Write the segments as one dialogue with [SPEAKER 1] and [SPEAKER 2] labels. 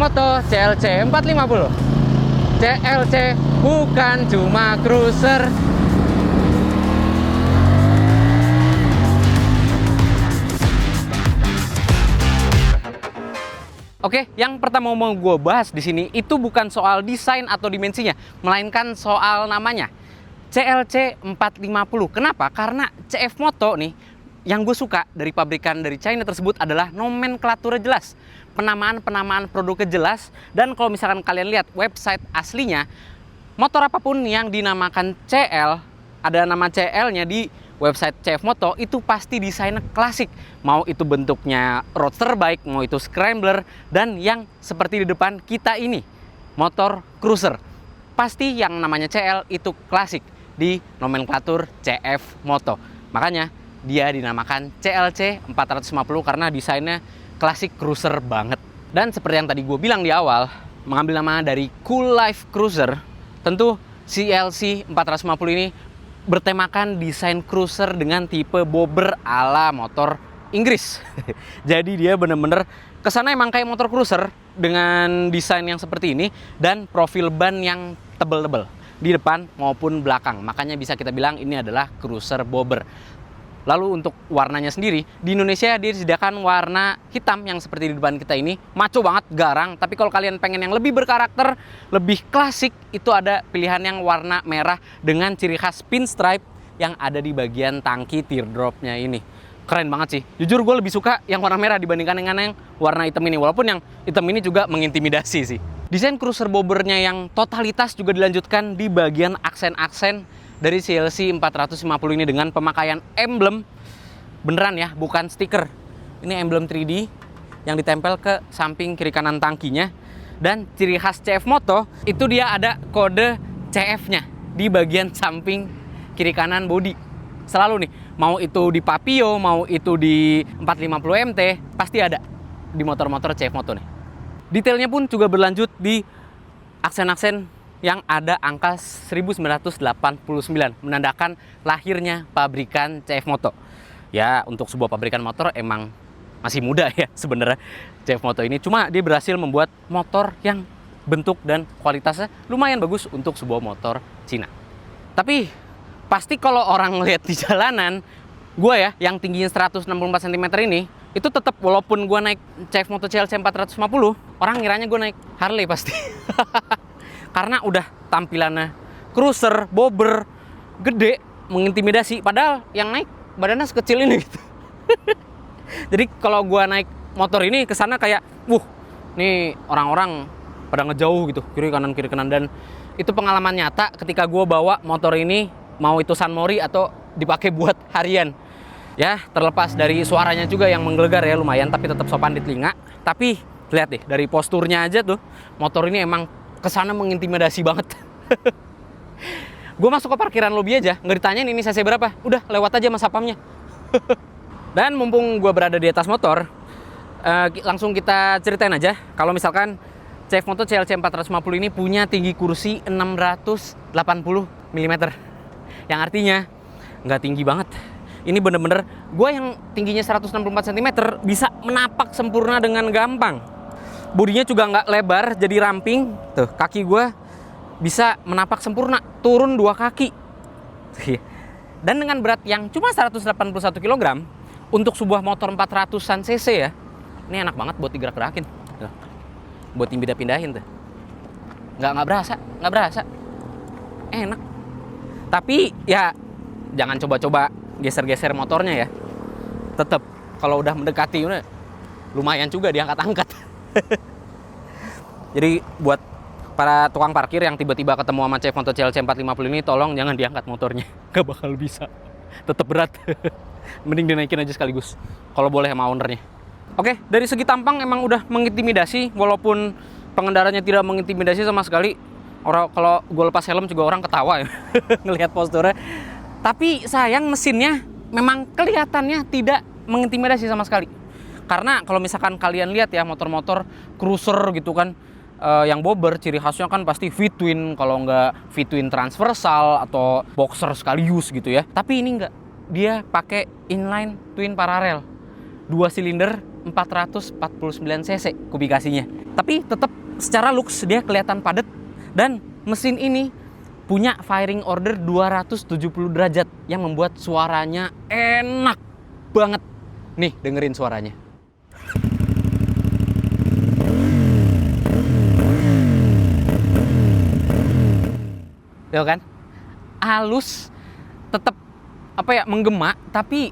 [SPEAKER 1] Moto CLC 450. CLC bukan cuma cruiser. Oke, yang pertama mau gue bahas di sini itu bukan soal desain atau dimensinya, melainkan soal namanya. CLC 450. Kenapa? Karena CF Moto nih, yang gue suka dari pabrikan dari China tersebut adalah nomenklaturnya jelas. Penamaan produknya jelas. Dan kalau misalkan kalian lihat website aslinya, motor apapun yang dinamakan CL, ada nama CL-nya di website CF Moto, itu pasti desainnya klasik. Mau itu bentuknya roadster bike, mau itu scrambler, dan yang seperti di depan kita ini, motor cruiser. Pasti yang namanya CL itu klasik di nomenklatur CF Moto. Makanya dia dinamakan CLC 450 karena desainnya klasik cruiser banget. Dan seperti yang tadi gue bilang di awal, mengambil nama dari Cool Life Cruiser, tentu CLC 450 ini bertemakan desain cruiser dengan tipe bobber ala motor Inggris. Jadi dia bener-bener kesana emang kayak motor cruiser dengan desain yang seperti ini dan profil ban yang tebel-tebel di depan maupun belakang. Makanya bisa kita bilang ini adalah cruiser bobber. Lalu untuk warnanya sendiri, di Indonesia dia disediakan warna hitam yang seperti di depan kita ini. Maco banget, garang. Tapi kalau kalian pengen yang lebih berkarakter, lebih klasik, itu ada pilihan yang warna merah dengan ciri khas pinstripe yang ada di bagian tangki teardropnya ini. Keren banget sih. Jujur gue lebih suka yang warna merah dibandingkan dengan yang warna hitam ini. Walaupun yang hitam ini juga mengintimidasi sih. Desain cruiser bobbernya yang totalitas juga dilanjutkan di bagian aksen-aksen dari CLC 450 ini dengan pemakaian emblem beneran ya, bukan stiker. Ini emblem 3D yang ditempel ke samping kiri kanan tangkinya. Dan ciri khas CF Moto itu dia ada kode CF-nya di bagian samping kiri kanan bodi. Selalu nih, mau itu di Papio, mau itu di 450 MT, pasti ada di motor-motor CF Moto nih. Detailnya pun juga berlanjut di aksen-aksen yang ada angka 1989 menandakan lahirnya pabrikan CF Moto. Ya, untuk sebuah pabrikan motor emang masih muda ya sebenarnya CF Moto ini. Cuma dia berhasil membuat motor yang bentuk dan kualitasnya lumayan bagus untuk sebuah motor Cina. Tapi pasti kalau orang lihat di jalanan, gue ya yang tingginya 164 cm ini, itu tetap walaupun gue naik CF Moto CLC 450, orang ngiranya gue naik Harley pasti. Karena udah tampilannya cruiser, bobber, gede, mengintimidasi. Padahal yang naik badannya sekecil ini gitu. Jadi kalau gua naik motor ini kesana kayak, nih orang-orang pada ngejauh gitu, kiri kanan. Dan itu pengalaman nyata ketika gua bawa motor ini, mau itu San Mori atau dipakai buat harian. Ya, terlepas dari suaranya juga yang menggelegar ya lumayan, tapi tetap sopan di telinga. Tapi lihat deh, dari posturnya aja tuh, motor ini emang kesana mengintimidasi banget. Gue masuk ke parkiran lobby aja, nggak ditanyain ini cc berapa, udah lewat aja mas sapamnya. Dan mumpung gue berada di atas motor, langsung kita ceritain aja. Kalau misalkan CF Moto CLC 450 ini punya tinggi kursi 680 mm, yang artinya nggak tinggi banget. Ini bener-bener gue yang tingginya 164 cm bisa menapak sempurna dengan gampang. Bodinya juga nggak lebar, jadi ramping. Tuh, kaki gue bisa menapak sempurna, turun 2 kaki. Dan dengan berat yang cuma 181 kg, untuk sebuah motor 400-an cc ya, ini enak banget buat digerak-gerakin. Tuh. Buat pindah-pindahin tuh. Nggak berasa. Enak. Tapi ya, jangan coba-coba geser-geser motornya ya. Tetap, kalau udah mendekati, lumayan juga diangkat-angkat. Jadi buat para tukang parkir yang tiba-tiba ketemu sama CF Moto CLC 450 ini, tolong jangan diangkat motornya, gak bakal bisa, tetap berat. Mending dinaikin aja sekaligus kalau boleh sama ownernya. Oke, dari segi tampang emang udah mengintimidasi, walaupun pengendaranya tidak mengintimidasi sama sekali. Kalau gue lepas helm juga orang ketawa ya ngelihat posturnya. Tapi sayang mesinnya memang kelihatannya tidak mengintimidasi sama sekali. Karena kalau misalkan kalian lihat ya motor-motor cruiser gitu kan, yang bobber ciri khasnya kan pasti V-twin, kalau nggak V-twin transversal atau boxer sekaligus gitu ya. Tapi ini nggak, dia pakai inline twin paralel, 2 silinder 449 cc kubikasinya. Tapi tetap secara looks dia kelihatan padat, dan mesin ini punya firing order 270 derajat yang membuat suaranya enak banget. Nih, dengerin suaranya. Tuh kan? Halus, tetap menggema, tapi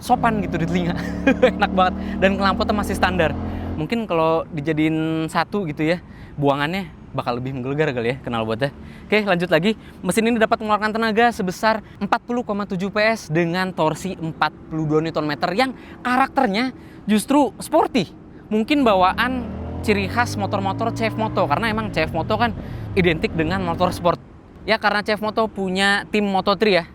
[SPEAKER 1] sopan gitu di telinga. Enak banget, dan knalpotnya masih standar. Mungkin kalau dijadiin satu gitu ya, buangannya bakal lebih menggelegar kali ya knalpotnya. Oke, lanjut lagi. Mesin ini dapat mengeluarkan tenaga sebesar 40,7 PS dengan torsi 42 Nm yang karakternya justru sporty. Mungkin bawaan ciri khas motor-motor CF Moto, karena emang CF Moto kan identik dengan motor sport. Ya, karena CF Moto punya tim Moto3 ya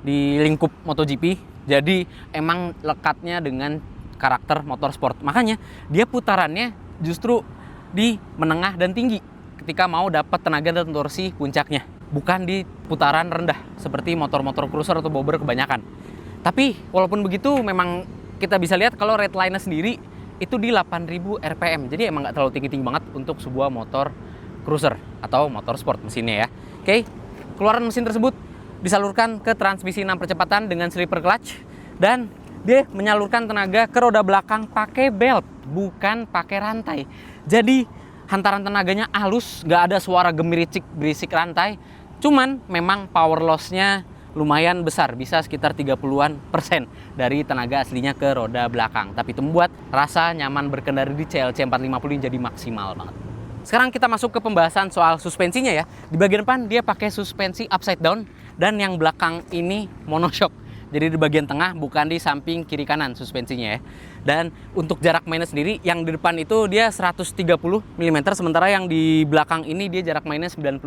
[SPEAKER 1] di lingkup MotoGP, jadi emang lekatnya dengan karakter motorsport. Makanya dia putarannya justru di menengah dan tinggi ketika mau dapat tenaga dan torsi puncaknya, bukan di putaran rendah seperti motor-motor cruiser atau bobber kebanyakan. Tapi walaupun begitu, memang kita bisa lihat kalau redline-nya sendiri itu di 8000 rpm, jadi emang nggak terlalu tinggi-tinggi banget untuk sebuah motor cruiser atau motor sport mesinnya ya. Oke, keluaran mesin tersebut disalurkan ke transmisi 6 percepatan dengan slipper clutch, dan dia menyalurkan tenaga ke roda belakang pakai belt, bukan pakai rantai. Jadi hantaran tenaganya halus, nggak ada suara gemericik berisik rantai. Cuman memang power loss-nya lumayan besar, bisa sekitar 30% dari tenaga aslinya ke roda belakang. Tapi itu membuat rasa nyaman berkendara di CLC 450 jadi maksimal banget. Sekarang kita masuk ke pembahasan soal suspensinya ya. Di bagian depan dia pakai suspensi upside down, dan yang belakang ini monoshock. Jadi di bagian tengah, bukan di samping kiri kanan suspensinya ya. Dan untuk jarak mainnya sendiri, yang di depan itu dia 130 mm, sementara yang di belakang ini dia jarak mainnya 96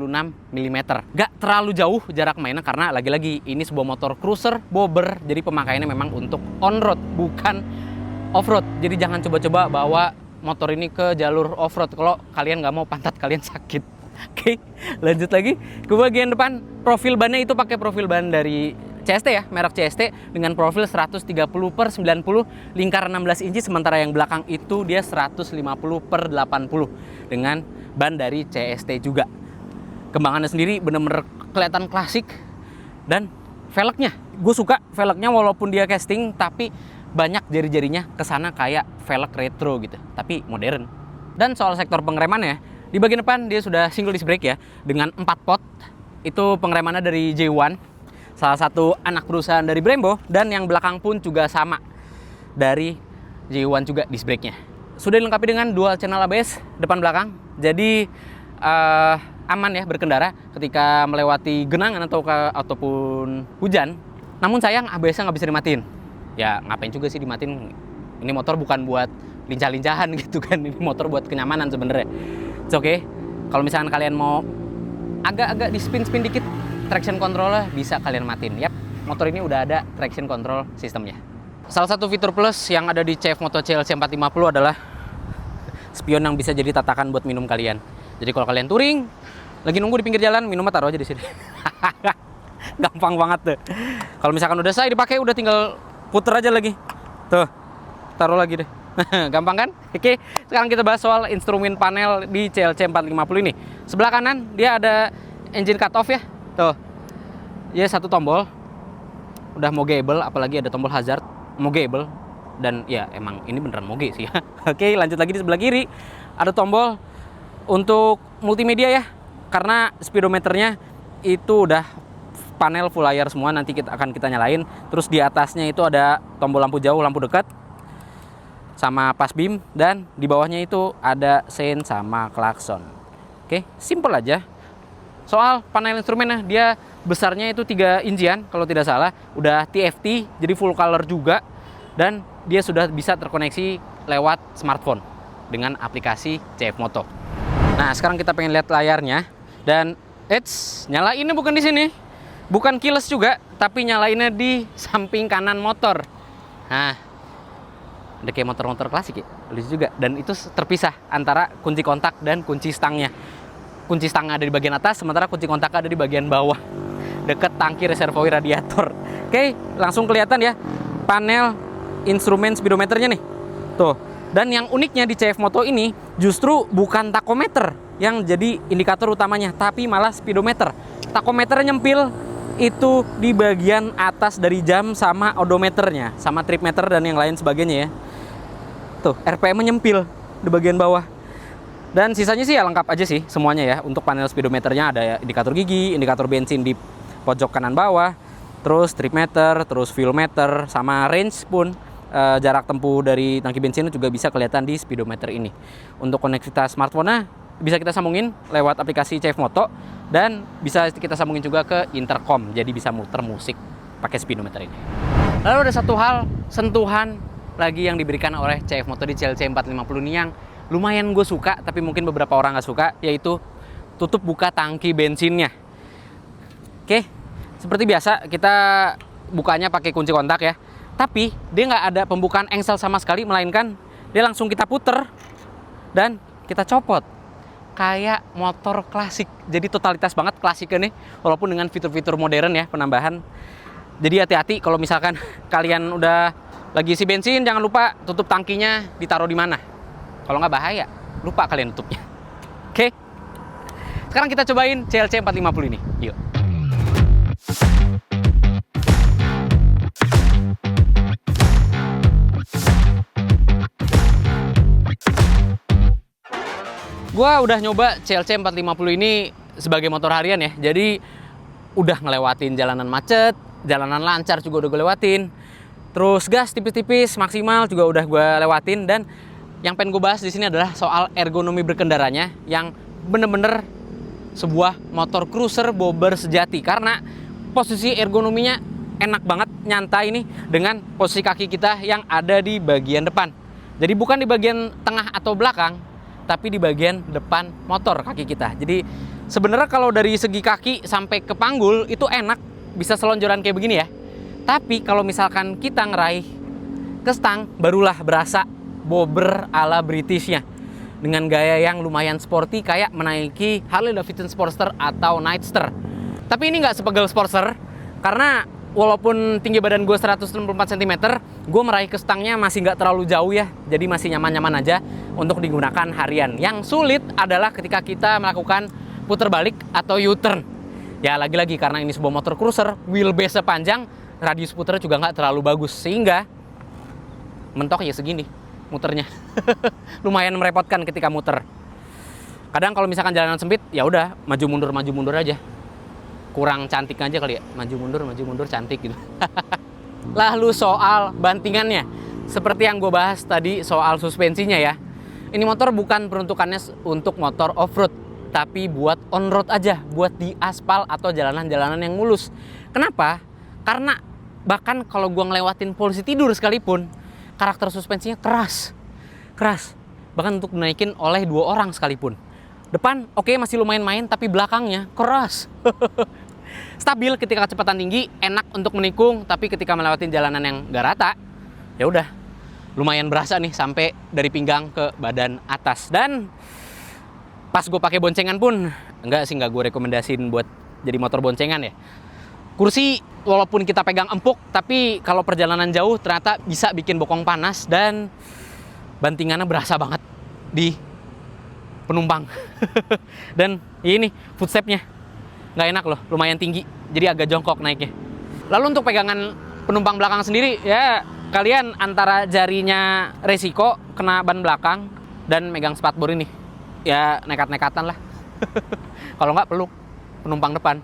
[SPEAKER 1] mm. Gak terlalu jauh jarak mainnya, karena lagi-lagi ini sebuah motor cruiser bobber, jadi pemakaiannya memang untuk on-road, bukan off-road. Jadi jangan coba-coba bawa motor ini ke jalur off-road kalau kalian nggak mau pantat kalian sakit. Oke, lanjut lagi ke bagian depan. Profil bannya itu pakai profil ban dari CST ya, merek CST dengan profil 130/90 lingkar 16 inci, sementara yang belakang itu dia 150/80 dengan ban dari CST juga. Kembangannya sendiri bener-bener kelihatan klasik, dan velgnya, gue suka velgnya walaupun dia casting, tapi banyak jari-jarinya kesana kayak velg retro gitu, tapi modern. Dan soal sektor pengeremannya, di bagian depan dia sudah single disc brake ya, dengan 4 pot. Itu pengeremannya dari J1, salah satu anak perusahaan dari Brembo, dan yang belakang pun juga sama, dari J1 juga disc brake-nya. Sudah dilengkapi dengan dual channel ABS depan belakang, jadi aman ya berkendara ketika melewati genangan ataupun hujan. Namun sayang ABS-nya nggak bisa dimatiin. Ya ngapain juga sih dimatiin, ini motor bukan buat lincah-lincahan gitu kan, ini motor buat kenyamanan sebenarnya. Oke, kalau misalkan kalian mau agak-agak di spin-spin dikit, traction control-nya bisa kalian matiin. Yap, motor ini udah ada traction control sistemnya. Salah satu fitur plus yang ada di CF Moto CLC 450 adalah spion yang bisa jadi tatakan buat minum kalian. Jadi kalau kalian touring, lagi nunggu di pinggir jalan, minumnya taruh aja di sini. Gampang banget tuh. Kalau misalkan udah selesai dipakai, udah tinggal puter aja lagi. Tuh, taruh lagi deh. Gampang kan? Oke, sekarang kita bahas soal instrumen panel di CLC 450 ini. Sebelah kanan dia ada engine cut off ya. Tuh. Ya, satu tombol. Udah mogeable, apalagi ada tombol hazard, mogeable. Dan ya emang ini beneran moge sih ya. Oke, lanjut lagi di sebelah kiri. Ada tombol untuk multimedia ya. Karena speedometernya itu udah panel full layar semua, nanti akan kita nyalain. Terus di atasnya itu ada tombol lampu jauh, lampu dekat, sama pas beam, dan di bawahnya itu ada sein sama klakson. Oke, simple aja. Soal panel instrumennya, dia besarnya itu 3 inchian kalau tidak salah, udah TFT, jadi full color juga, dan dia sudah bisa terkoneksi lewat smartphone dengan aplikasi CF Moto. Nah, sekarang kita pengen lihat layarnya, dan nyalainnya bukan di sini, bukan keyless juga, tapi nyalainnya di samping kanan motor. Nah, ada kayak motor-motor klasik ya, lucu juga. Dan itu terpisah antara kunci kontak dan kunci stangnya. Kunci stang ada di bagian atas, sementara kunci kontak ada di bagian bawah, deket tangki reservoir radiator. Oke, langsung kelihatan ya panel instrumen speedometernya nih. Tuh, Dan yang uniknya di CF Moto ini justru bukan takometer yang jadi indikator utamanya, tapi malah speedometer. Takometer nyempil itu di bagian atas dari jam sama odometernya, sama trip meter dan yang lain sebagainya ya. Tuh, RPM nyempil di bagian bawah. Dan sisanya sih ya lengkap aja sih semuanya ya. Untuk panel speedometernya ada ya, indikator gigi, indikator bensin di pojok kanan bawah, terus trip meter, terus fuel meter, sama range pun jarak tempuh dari tangki bensin juga bisa kelihatan di speedometer ini. Untuk konektivitas smartphone bisa kita sambungin lewat aplikasi CF Moto dan bisa kita sambungin juga ke intercom, jadi bisa muter musik pakai speedometer ini. Lalu ada satu hal sentuhan lagi yang diberikan oleh CF Moto di CLC 450 ini yang lumayan gue suka, tapi mungkin beberapa orang nggak suka, yaitu tutup buka tangki bensinnya. Oke, seperti biasa kita bukanya pakai kunci kontak ya. Tapi dia nggak ada pembukaan engsel sama sekali, melainkan dia langsung kita puter dan kita copot. Kayak motor klasik. Jadi totalitas banget klasiknya nih, walaupun dengan fitur-fitur modern ya, penambahan. Jadi hati-hati kalau misalkan kalian udah lagi isi bensin, jangan lupa tutup tangkinya ditaruh di mana. Kalau nggak bahaya, lupa kalian tutupnya. Oke. Sekarang kita cobain CLC 450 ini. Yuk. Gua udah nyoba CLC 450 ini sebagai motor harian ya. Jadi udah ngelewatin jalanan macet, jalanan lancar juga udah gue lewatin. Terus gas tipis-tipis maksimal juga udah gue lewatin. Dan yang pengen gue bahas di sini adalah soal ergonomi berkendaranya yang bener-bener sebuah motor cruiser bobber sejati. Karena posisi ergonominya enak banget, nyantai nih dengan posisi kaki kita yang ada di bagian depan. Jadi bukan di bagian tengah atau belakang, tapi di bagian depan motor kaki kita. Jadi sebenarnya kalau dari segi kaki sampai ke panggul itu enak, bisa selonjoran kayak begini ya. Tapi kalau misalkan kita ngeraih ke stang, barulah berasa bobber ala Britishnya. Dengan gaya yang lumayan sporty kayak menaiki Harley Davidson Sportster atau Nightster. Tapi ini nggak sepegel Sportster, karena walaupun tinggi badan gue 164 cm, gue meraih ke stangnya masih nggak terlalu jauh ya. Jadi masih nyaman-nyaman aja untuk digunakan harian. Yang sulit adalah ketika kita melakukan putar balik atau U-turn. Ya lagi-lagi karena ini sebuah motor cruiser, wheelbase panjang, radius putarnya juga nggak terlalu bagus. Sehingga mentok ya segini muternya. Lumayan merepotkan ketika muter. Kadang kalau misalkan jalanan sempit, ya udah maju mundur aja. Kurang cantik aja kali ya, maju mundur cantik gitu. Lalu soal bantingannya, seperti yang gue bahas tadi soal suspensinya ya. Ini motor bukan peruntukannya untuk motor off-road, tapi buat on-road aja, buat di aspal atau jalanan-jalanan yang mulus. Kenapa? Karena bahkan kalau gue ngelewatin polisi tidur sekalipun, karakter suspensinya keras. Bahkan untuk dinaikin oleh 2 orang sekalipun. Depan oke, masih lumayan main, tapi belakangnya keras. Stabil ketika kecepatan tinggi, enak untuk menikung, tapi ketika melewati jalanan yang gak rata, ya udah lumayan berasa nih sampai dari pinggang ke badan atas. Dan pas gue pakai boncengan pun nggak gue rekomendasiin buat jadi motor boncengan ya. Kursi walaupun kita pegang empuk, tapi kalau perjalanan jauh ternyata bisa bikin bokong panas dan bantingannya berasa banget di penumpang. Dan ini footstepnya nggak enak loh, lumayan tinggi, jadi agak jongkok naiknya. Lalu untuk pegangan penumpang belakang sendiri ya, kalian antara jarinya resiko kena ban belakang dan megang spatbor ini ya nekat-nekatan lah. Kalau nggak peluk penumpang depan.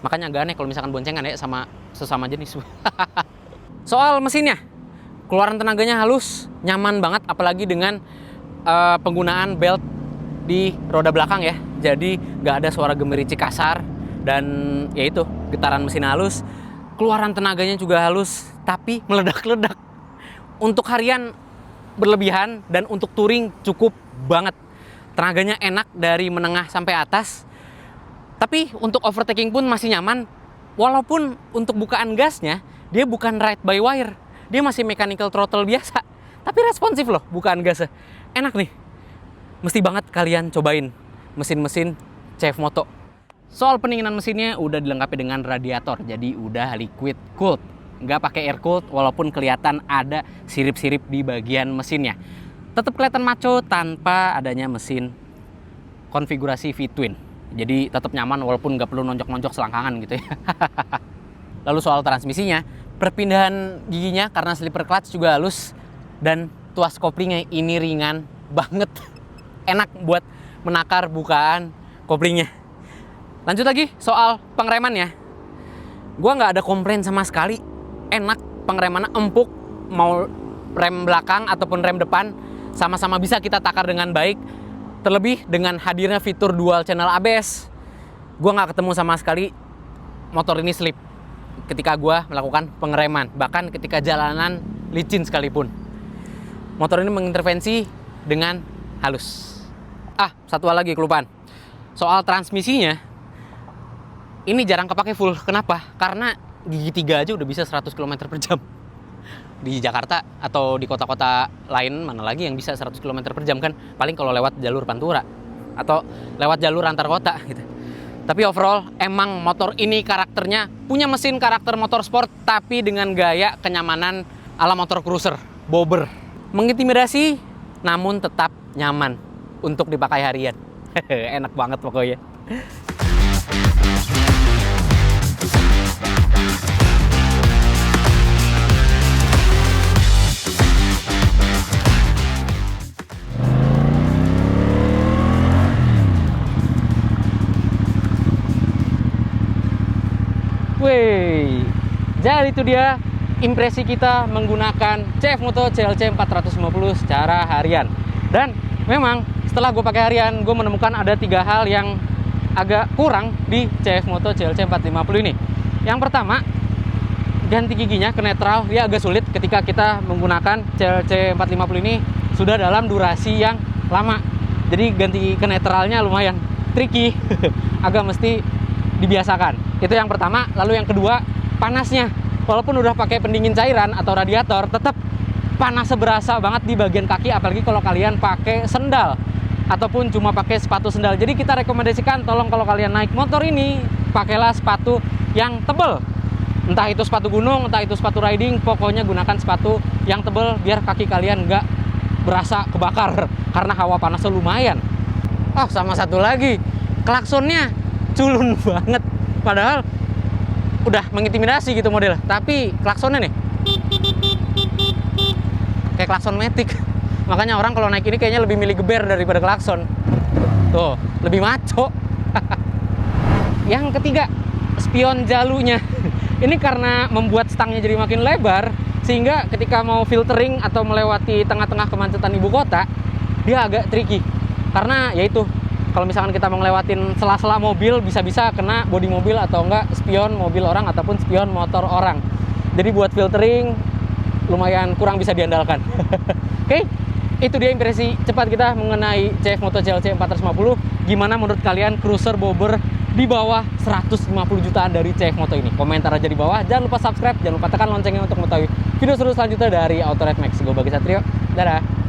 [SPEAKER 1] Makanya agak aneh kalau misalkan boncengan ya sama sesama jenis. Soal mesinnya, keluaran tenaganya halus, nyaman banget, apalagi dengan penggunaan belt di roda belakang ya. Jadi nggak ada suara gemericik kasar dan ya itu getaran mesin halus. Keluaran tenaganya juga halus, tapi meledak-ledak. Untuk harian berlebihan dan untuk touring cukup banget. Tenaganya enak dari menengah sampai atas. Tapi untuk overtaking pun masih nyaman. Walaupun untuk bukaan gasnya, dia bukan ride by wire. Dia masih mechanical throttle biasa. Tapi responsif loh bukaan gasnya. Enak nih. Mesti banget kalian cobain mesin-mesin CF Moto. Soal pendinginan mesinnya udah dilengkapi dengan radiator. Jadi udah liquid cooled. Nggak pakai air cooled walaupun kelihatan ada sirip-sirip di bagian mesinnya. tetap kelihatan maco tanpa adanya mesin konfigurasi V-twin. Jadi tetap nyaman walaupun nggak perlu nonjok-nonjok selangkangan gitu ya. Lalu soal transmisinya, perpindahan giginya karena slipper clutch juga halus dan tuas koplingnya ini ringan banget. Enak buat menakar bukaan koplingnya. Lanjut lagi soal pengeremannya. Gua nggak ada komplain sama sekali. Enak, pengeremannya empuk, mau rem belakang ataupun rem depan sama-sama bisa kita takar dengan baik. Terlebih dengan hadirnya fitur dual channel ABS. Gua nggak ketemu sama sekali motor ini slip ketika gua melakukan pengereman, bahkan ketika jalanan licin sekalipun. Motor ini mengintervensi dengan halus. Satu hal lagi kelupaan. Soal transmisinya, ini jarang kepake full. Kenapa? Karena gigi 3 aja udah bisa 100 km per jam. Di Jakarta atau di kota-kota lain mana lagi yang bisa 100 km per jam kan? Paling kalau lewat jalur Pantura atau lewat jalur antar kota gitu. Tapi overall emang motor ini karakternya punya mesin karakter motor sport tapi dengan gaya kenyamanan ala motor cruiser, bobber. Mengintimidasi namun tetap nyaman untuk dipakai harian. Enak banget pokoknya. Wey, jadi itu dia impresi kita menggunakan CF Moto CLC 450 secara harian. Dan memang setelah gue pakai harian, gue menemukan ada 3 hal yang agak kurang di CF Moto CLC 450 ini. Yang pertama, ganti giginya ke netral, dia agak sulit ketika kita menggunakan CLC 450 ini sudah dalam durasi yang lama. Jadi ganti ke netralnya lumayan tricky, agak mesti dibiasakan. Itu yang pertama. Lalu yang kedua, panasnya. Walaupun udah pakai pendingin cairan atau radiator, tetap panasnya berasa banget di bagian kaki, apalagi kalau kalian pakai sendal ataupun cuma pakai sepatu sendal. Jadi kita rekomendasikan tolong kalau kalian naik motor ini, pakailah sepatu yang tebal. Entah itu sepatu gunung, entah itu sepatu riding, pokoknya gunakan sepatu yang tebal biar kaki kalian nggak berasa kebakar karena hawa panasnya lumayan. Sama satu lagi, klaksonnya culun banget, padahal udah mengintimidasi gitu model, tapi klaksonnya nih kayak klakson Matic. Makanya orang kalau naik ini kayaknya lebih milih geber daripada klakson. Tuh, lebih maco. Yang ketiga, spion jalunya. Ini karena membuat stangnya jadi makin lebar, sehingga ketika mau filtering atau melewati tengah-tengah kemacetan ibu kota, dia agak tricky. Karena yaitu kalau misalkan kita mau ngelewatin sela-sela mobil, bisa-bisa kena bodi mobil atau enggak spion mobil orang ataupun spion motor orang. Jadi buat filtering lumayan kurang bisa diandalkan. Oke, itu dia impresi cepat kita mengenai CF Moto CLC 450. Gimana menurut kalian cruiser bobber di bawah 150 jutaan dari CF Moto ini? Komentar aja di bawah. Jangan lupa subscribe, jangan lupa tekan loncengnya untuk mengetahui video seru selanjutnya dari Auto Red Max. Gue Bagas Satrio, dadah.